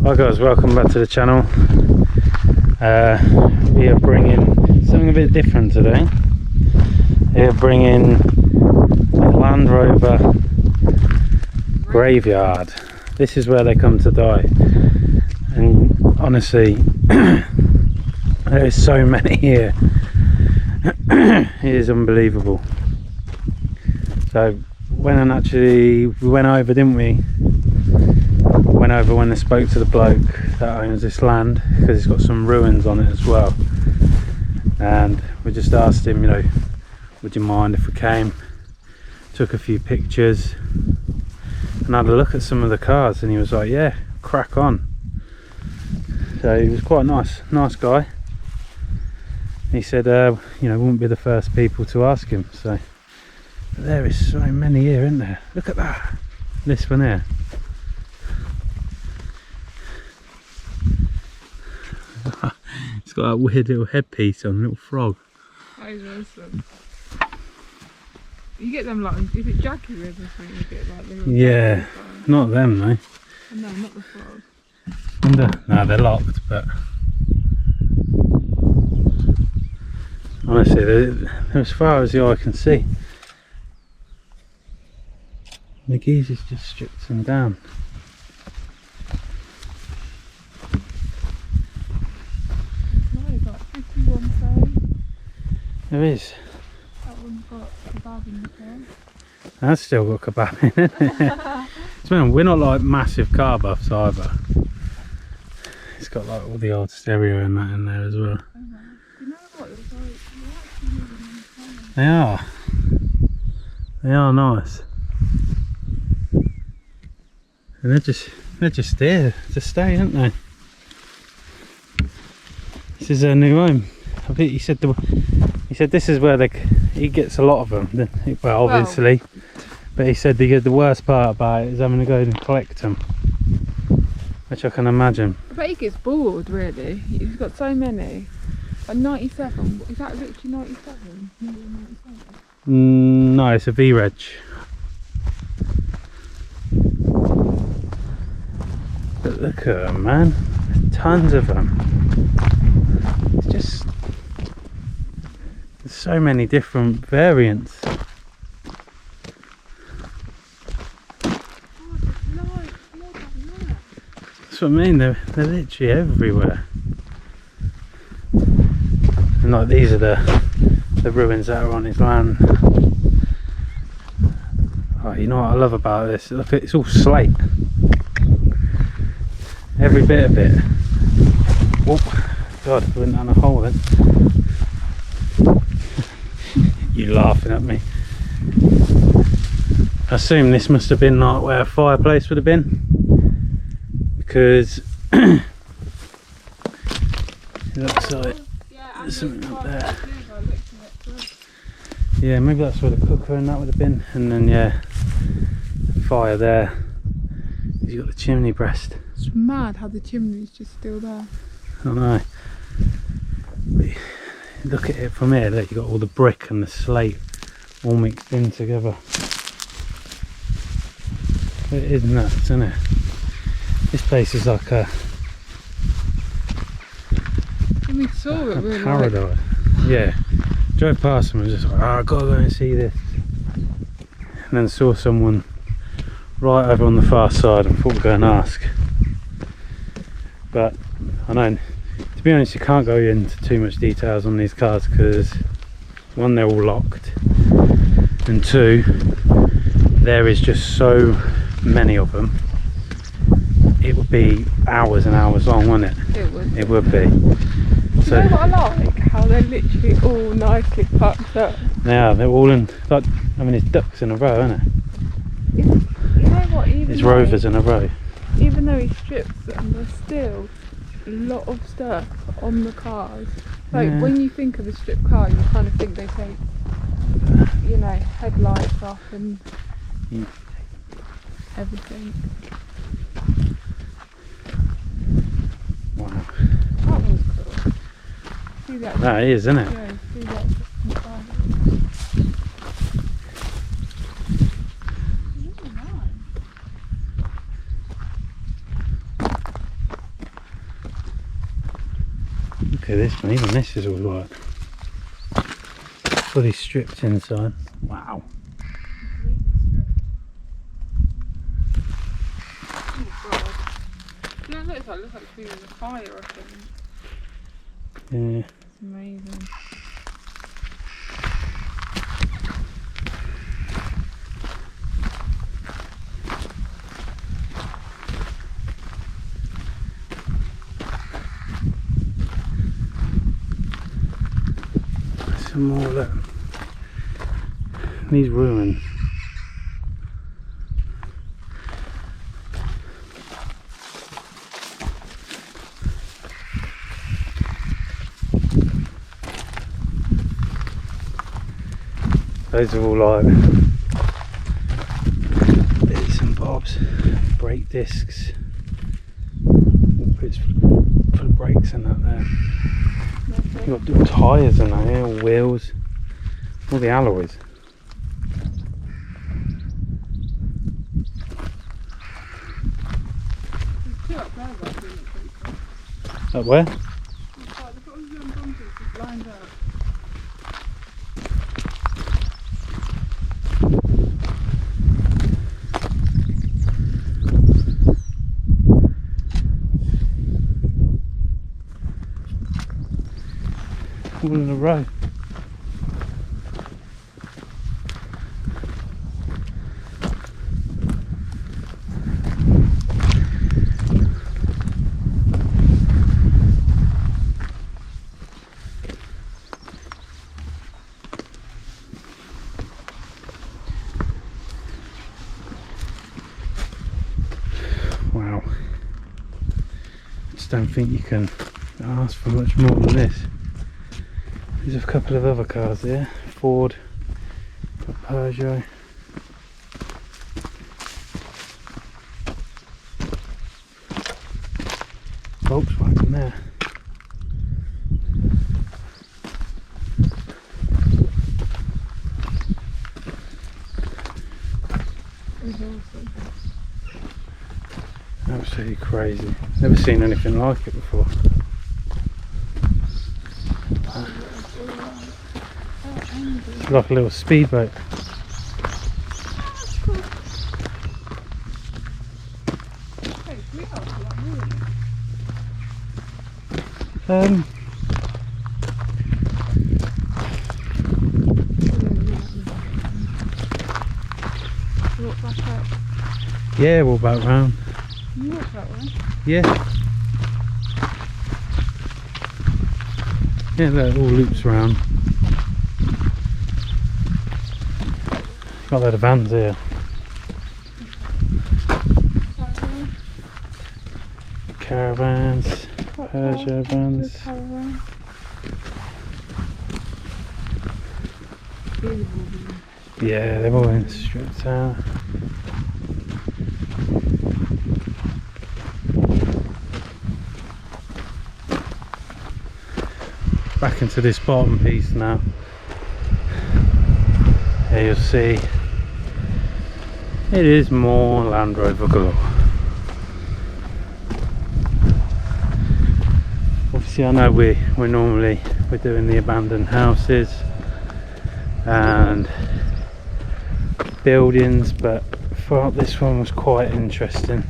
Hi guys, welcome back to the channel. We are bringing something a bit different today. We are bringing a Land Rover graveyard. This is where they come to die, and honestly there is so many here. It is unbelievable. So we went over, didn't we? Went over when they spoke to the bloke that owns this land, because it's got some ruins on it as well, and we just asked him, you know, would you mind if we came, took a few pictures and had a look at some of the cars, and he was like, yeah, crack on. So he was quite nice guy. He said, you know, wouldn't be the first people to ask him. So but there is so many here, isn't there? Look at that, this one here. It's got that weird little headpiece on, a little frog. That is awesome. You get them like, is it Jackie Ribs or something? You get like the little, yeah, not them though. No, not the frog. No, they're locked, but honestly, they're as far as the eye can see. The geezer's just stripped them down. There is. That one's got kebab in the car. That's still got kebab in it. So, we're not like massive car buffs either. It's got like all the old stereo and that in there as well. Oh, you know what? It's like, you're actually really nice. They are. They are nice. And they're just there to stay, aren't they? This is their new home. I think he said this is where he gets a lot of them. Well, obviously, but he said the worst part about it is having to go and collect them, which I can imagine. I bet he gets bored, really. He's got so many. Like 97. Is that literally 97? No, it's a V-Reg. But look at them, man. There's tons of them. It's just, there's so many different variants. That's what I mean, they're literally everywhere. And like, these are the ruins that are on his land. Oh, you know what I love about this? Look, it's all slate. Every bit of it. Oh God, I went down a hole then. You laughing at me. I assume this must have been like where a fireplace would have been, because it looks like there's something up there. Yeah, maybe that's where the cooker and that would have been. And then yeah, the fire there. You've got the chimney breast. It's mad how the chimney's just still there. I know. But look at it from here, look, you've got all the brick and the slate all mixed in together. It is nuts, isn't it? This place is like a We saw it, really. Paradise. Yeah. Drove past and was just like, oh, I've got to go and see this. And then saw someone right over on the far side and thought we'd go and ask. But I know, to be honest, you can't go into too much details on these cars because one, they're all locked, and two, there is just so many of them. It would be hours and hours long, wouldn't it? It would. It would be. So, you know what I like? How they're literally all nicely packed up. Yeah, they're all in, like, I mean, it's ducks in a row, isn't it? You know what? It's Rovers in a row. Even though he strips them, there's still a lot of stuff on the cars. Like, yeah. When you think of a stripped car, you kind of think they take, you know, headlights off and everything. Wow. That was cool. See that? That is, isn't it? Yeah, see that. Look at this one, even this is all like fully stripped inside. Wow. Oh god. No, it looks like food in the fire, I think. Yeah. It's amazing. Some more look. These ruins. Those are all like bits and bobs, brake discs, bits for the brakes and that there. You've got tyres and that here, wheels, all the alloys. There's two up there that look pretty cool. Up where? They've got all the bumpers just lined up. All in a row. Wow. Just don't think you can ask for much more than this. There's a couple of other cars there, Ford, a Peugeot. Volkswagen there. Absolutely crazy. Never seen anything like it before. It's like a little speedboat. Yeah, we'll back round. You walk that way? Yeah. Yeah, look, it all loops around. Got a load of vans here. Caravans, Peugeot vans. Yeah, they're all in stripped out. Back into this bottom piece now. Here you'll see it is more Land Rover galore. Obviously, I know we're doing the abandoned houses and buildings, but I thought this one was quite interesting.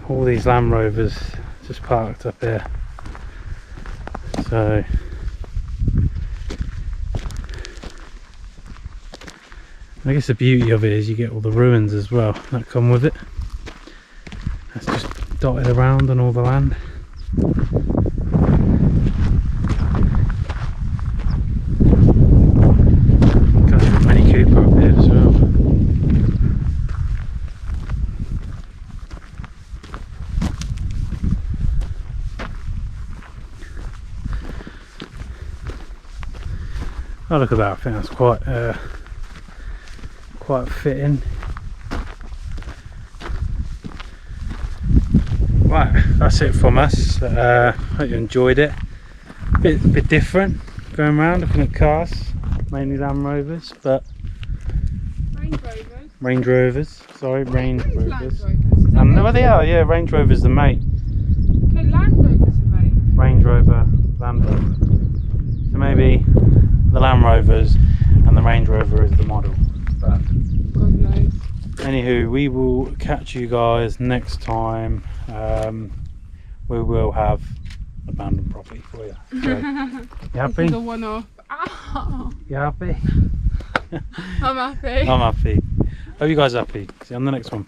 All these Land Rovers just parked up here. So I guess the beauty of it is you get all the ruins as well that come with it. That's just dotted around on all the land. Got a Mini Cooper up here as well. Oh, look at that! I think that's quite fitting. Right, that's it from us. Hope you enjoyed it. Bit different, going around looking at cars, mainly Land Rovers, but Range Rovers. Sorry, Range Rovers. Well, they are, yeah. Range Rovers the mate. No, Land Rovers are mate. Range Rover, Land Rover. So maybe the Land Rovers and the Range Rover is the model. But God knows. anywho, we will catch you guys next time. We will have abandoned property for you. So, you happy? This is a one-off. Ow. You happy? I'm happy. I'm happy. Hope you guys are happy. See you on the next one.